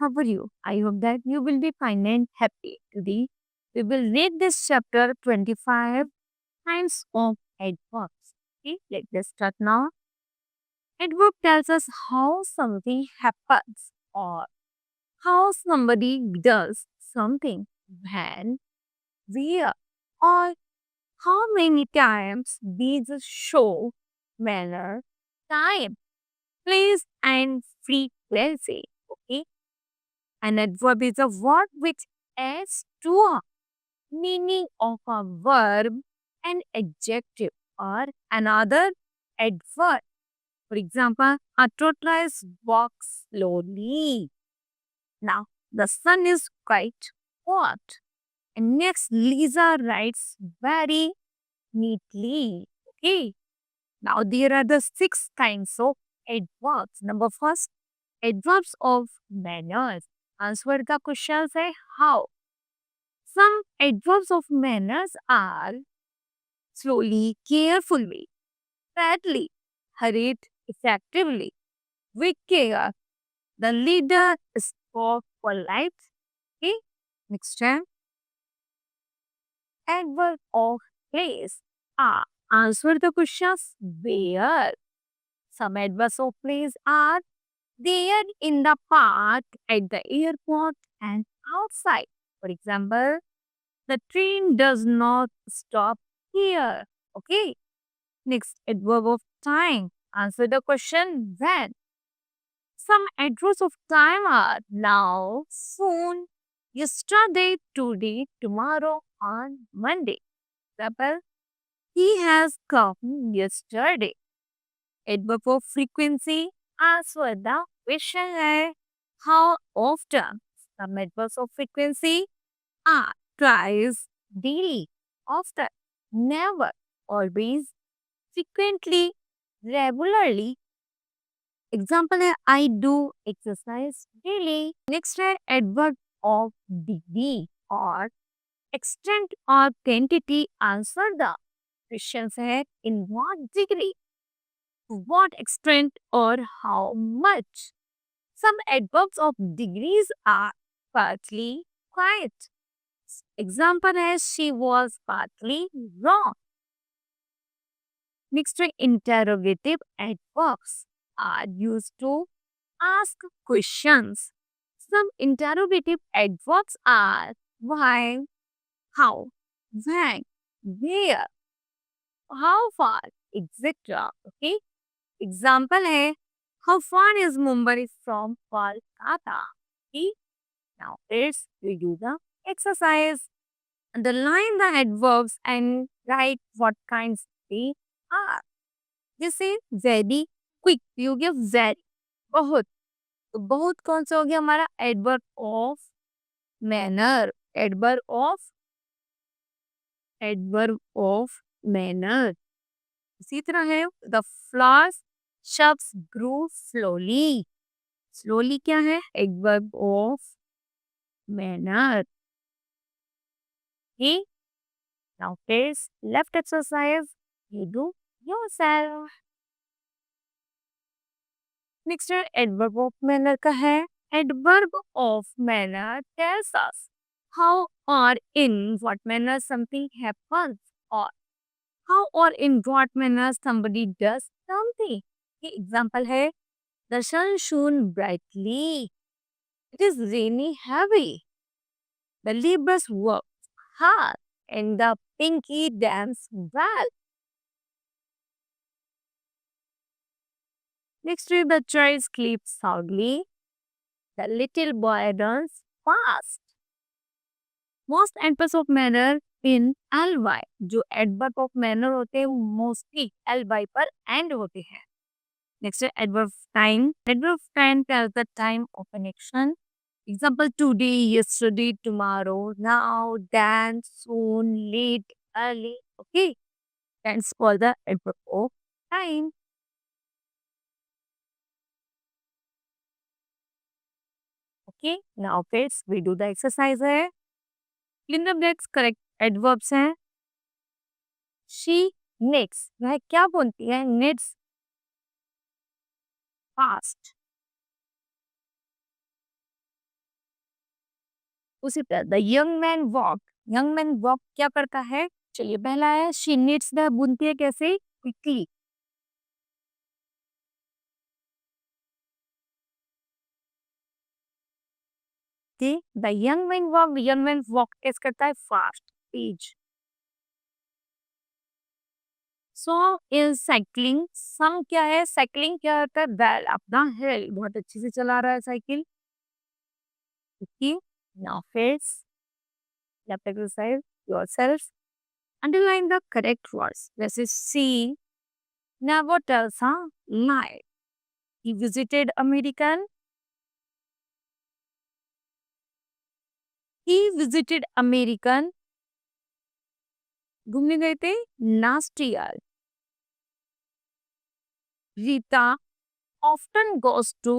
how are you? I hope that you will be fine and happy. Today, we will read this chapter 25 Kinds of Adverbs. Okay, let's start now. Adverb tells us how something happens or how somebody does something, when, where, or how many times these show manner, time, place, and frequency. Okay, an adverb is a word which adds to a meaning of a verb, an adjective, or another adverb. For example, a tortoise walks slowly. Now, the sun is quite hot. And next, Lisa writes very neatly. Okay. Now, there are the six kinds of adverbs. Number first, adverbs of manners. Answer the question say how. Some adverbs of manners are slowly, carefully, badly, hurried, effectively, with care. The leader spoke polite. Okay. Next time, adverb of place. Answer the questions where. Some adverbs of place are there in the park, at the airport, and outside. For example, the train does not stop here. Okay. Next, adverb of time. Answer the question when. Some adverbs of time are now, soon, yesterday, today, tomorrow, on Monday. Example, he has come yesterday. Adverb of frequency. Answer the question है how often. Some adverbs of frequency are twice, daily, often, never, always, frequently, regularly. Example है I do exercise daily. Next है adverb of degree or extent or quantity. Answer the questions है in what degree, to what extent, or how much. Some adverbs of degrees are partly quiet. Example है she was partly wrong. Next, interrogative adverbs are used to ask questions. Some interrogative adverbs are why, how, when, where, how far, etc. Okay. Example है how far is Mumbai from Kolkata? Okay. Now we do the exercise. Underline the adverbs and write what kinds they are. जैसे very quick, you give very, बहुत. तो बहुत कौन सा हो गया हमारा adverb of manner. Adverb of manner. इसी तरह है the flowers शब्स grow slowly. Slowly क्या है adverb of manner. Okay. Now face left exercise. You do yourself. Next है adverb of manner का है. Adverb of manner tells us how or in what manner something happens or how or in what manner somebody does something. Okay, example है the sun shone brightly. It is rainy heavy. The laborers worked hard and the pinky danced well. Next week, the child sleeps soundly. The little boy runs fast. Most adverbs of manner in ly. जो adverb of manner होते हैं वो mostly ly पर end होते हैं. Next है adverb of time. Adverb of time tells the time of an action. Example today, yesterday, tomorrow, now, then, soon, late, early. Okay. That's called the adverb of time. Okay. Now kids, we do the exercise है. Fill in the blanks, correct adverbs हैं. She knits. वह क्या बोलती है knits fast. उसी तरह the young man walk क्या करता है? चलिए पहला है शी नीड्स द बुनती है कैसे? Quickly. The young man walk कैसे करता है? फास्ट, तेज। सो इज साइकिलिंग, सम क्या है? साइकिलिंग क्या होता है? वेल अपना है, बहुत अच्छे से चला रहा है cycle. Okay, now face left exercise yourself, underline the correct words. जैसे she never tells a lie. He visited American. He visited American. घूमने गए थे last year. Rita often goes to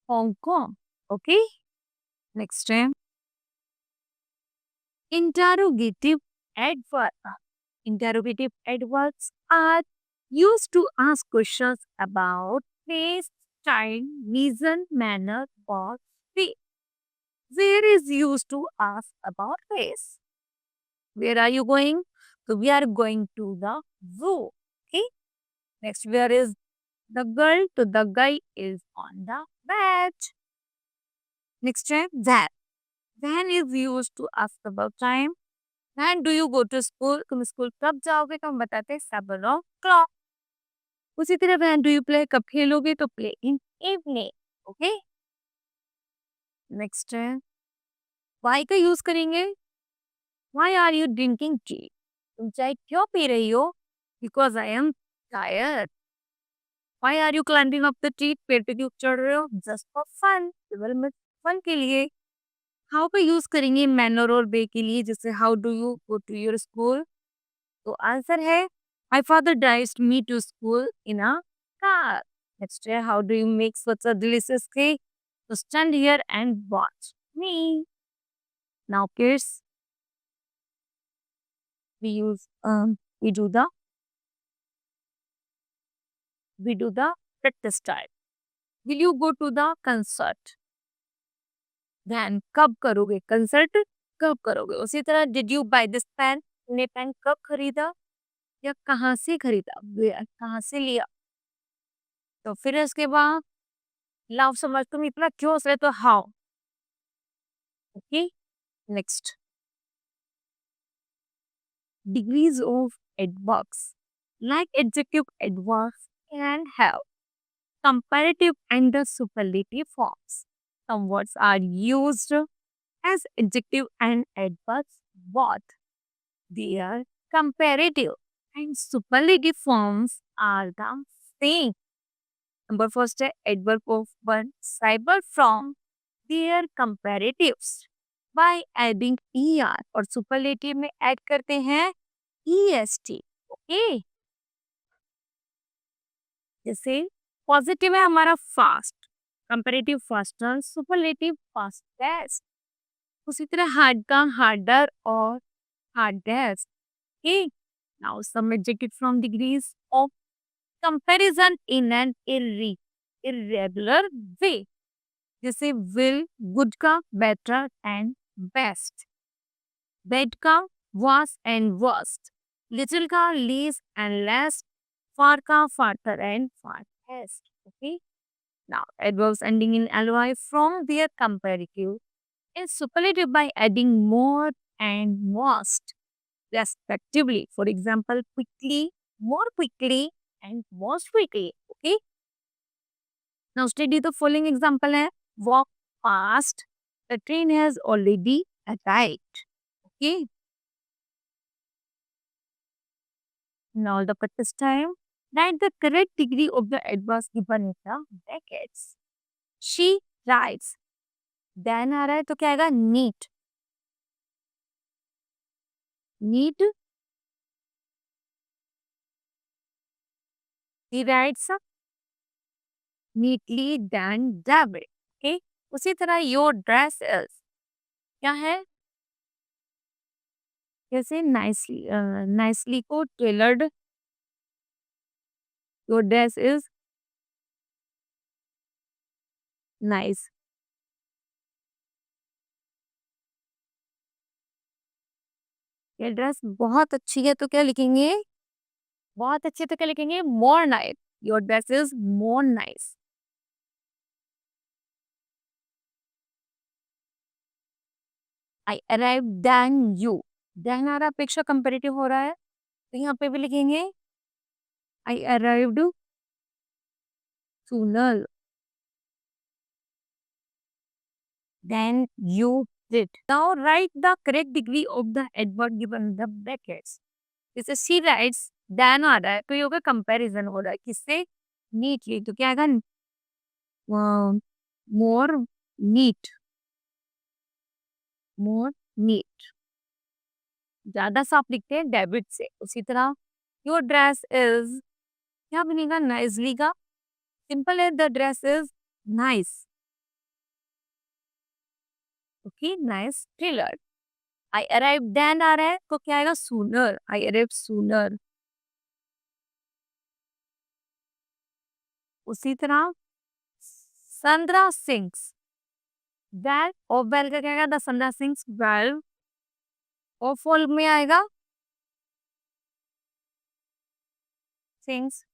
Hong Kong. Okay, next time. Interrogative adverb. Interrogative adverbs are used to ask questions about place, time, reason, manner, or way. Where is used to ask about place. Where are you going? So we are going to the zoo. Okay. Next, where is the girl? So the guy is on the bed. Next time, that. When is used to ask about time. When do you go to school? तुम school कब जाओगे? तो हम बताते हैं 7 o'clock. उसी तरह when do you play? कब खेलोगे? तो play in evening. Okay. Next है why का यूज करेंगे? Why are you drinking tea? तुम चाय क्यों पी रही हो? Because I am tired. Why are you climbing up the tree? पेड़ पे क्यों चढ़ रहे हो? Just for fun. केवल मैं फन के लिए। हाउ का यूज करेंगे मैनर और वे के लिए, जैसे how do you go to your school? तो आंसर है my father drives me to school in a car. Next है how do you make such a delicious cake? तो stand here and watch me. Now kids we use we do the we do the practice time. Will you go to the concert? Then कब करोगे? Concert कब करोगे? उसी तरह did you buy this pen? तुमने pen कब खरीदा या कहाँ से खरीदा? कहाँ से लिया? तो फिर इसके बाद लव समझ तुम इतना क्यों हंस रहे? तो how. Okay, next degrees of adverbs like adjective adverbs can have comparative and the superlative forms. Some words are used as adjective and adverbs, both their comparative and superlative forms are the same. Number first है adverb of one cyber from their comparatives by adding er और superlative में add करते हैं est. Okay, जैसे positive है हमारा fast, comparative faster, superlative fastest. उसी तरह हार्ड का हार्डर और hardest. Okay, now some adjective from degrees of comparison in an irregular way, जैसे विल, गुड का बेटर एंड बेस्ट, बेड का वर्स एंड वर्स्ट, लिटिल का least and lest, far ka farther and farthest. Okay. Now, adverbs ending in ly from their comparative is superlative by adding more and most, respectively. For example, quickly, more quickly, and most quickly. Okay. Now, study the following example है walk fast. The train has already arrived. Okay. Now, the practice time. Write the correct degree of the adverbs given in the brackets. She writes. Then आ रहा है तो क्या आएगा? Neat. Neat. He writes neatly than David. Okay. उसी तरह your dress is क्या है? जैसे nicely को tailored. Your dress is nice. ये ड्रेस बहुत अच्छी है तो क्या लिखेंगे? बहुत अच्छी है तो क्या लिखेंगे? More nice. Your dress is more nice. I arrive then you. Then आ रहा अपेक्षा कंपेरेटिव हो रहा है तो यहाँ पे भी लिखेंगे आई arrived sooner than you did. Now right the correct degree of the adverb given the brackets. जैसे शी राइट्स देन आ रहा है तो ये होगा कंपैरिजन हो रहा है किससे? नीटली। तो क्या आएगा? मोर नीट। मोर नीट। ज्यादा साफ लिखते हैं डेबिट से। उसी तरह योर ड्रेस इज, क्या बनेगा? नाइसली का। सिंपल है, the dress is nice. Okay, nice tailor. I arrive then आ रहा है तो क्या आएगा? सूनर। I arrive sooner. उसी तरह संद्रा सिंग्स वेल, और वेल का क्या आएगा? The Sandra sings well. और फुल में आएगा sings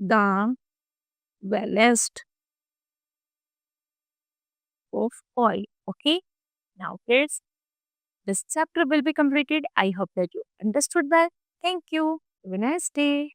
the wellest of all. Okay, now kids, this chapter will be completed. I hope that you understood well. Thank you. Have a nice day.